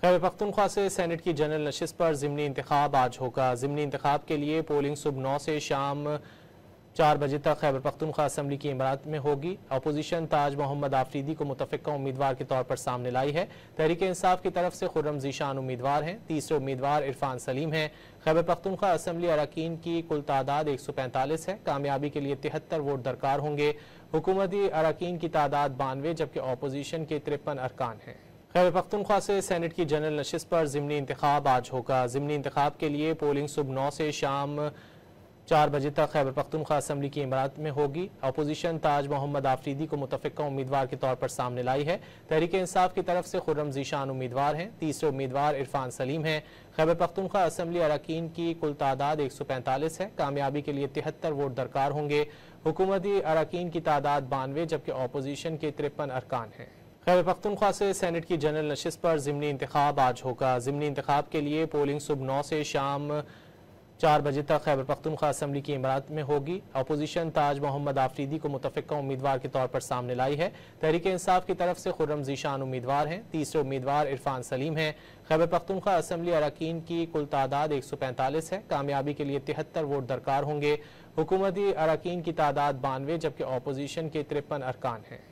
खैबर पख्तूनख्वा से सेनेट की जनरल नशिस्त पर ज़िमनी इंतखाब आज होगा। ज़िमनी इंतखाब के लिए पोलिंग सुबह 9 से शाम 4 बजे तक खैबर पख्तूनख्वा असम्बली की इमारत में होगी। अपोजिशन ताज मोहम्मद आफरीदी को मुतफ़िक़ा उम्मीदवार के तौर पर सामने लाई है। तहरीक इंसाफ की तरफ से खुर्रम ज़ीशान उम्मीदवार हैं। तीसरे उम्मीदवार इरफान सलीम हैं। खैबर पख्तूनख्वा असम्बली अरकान की कुल तादाद 145 है। कामयाबी के लिए 73 वोट दरकार होंगे। हुकूमती अरकान की तादाद 92 जबकि अपोजिशन के 53 अरकान हैं। खैबर पख्तूनख्वा से सेनेट की जनरल नशिस्त पर ज़िमनी इंतखाब आज होगा। ज़िमनी इंतखाब के लिए पोलिंग सुबह 9 से शाम 4 बजे तक खैबर पख्तूनख्वा असम्बली की इमारत में होगी। अपोजिशन ताज मोहम्मद आफरीदी को मुतफ़िक़ा उम्मीदवार के तौर पर सामने लाई है। तहरीक इंसाफ की तरफ से खुर्रम ज़ीशान उम्मीदवार हैं। तीसरे उम्मीदवार इरफान सलीम हैं। खैबर पख्तूनख्वा असम्बली अरकान की कुल तादाद 145 है। कामयाबी के लिए 73 वोट दरकार होंगे। हुकूमती अरकान की तादाद 92 जबकि अपोजिशन के 53 अरकान हैं। खैबर पख्तूनख्वा से सेनेट की जनरल नशिस्त पर ज़िमनी इंतखाब आज होगा। ज़िमनी इंतखाब के लिए पोलिंग सुबह 9 से शाम 4 बजे तक खैबर पख्तूनख्वा असम्बली की इमारत में होगी। अपोजिशन ताज मोहम्मद आफरीदी को मुतफ़िक़ा उम्मीदवार के तौर पर सामने लाई है। तहरीक इंसाफ की तरफ से खुर्रम ज़ीशान उम्मीदवार हैं। तीसरे उम्मीदवार इरफान सलीम हैं। खैबर पख्तूनख्वा असम्बली अरकान की कुल तादाद 145 है। कामयाबी के लिए 73 वोट दरकार होंगे। हुकूमती अरकान की तादाद 92 जबकि अपोजिशन के 53 अरकान हैं।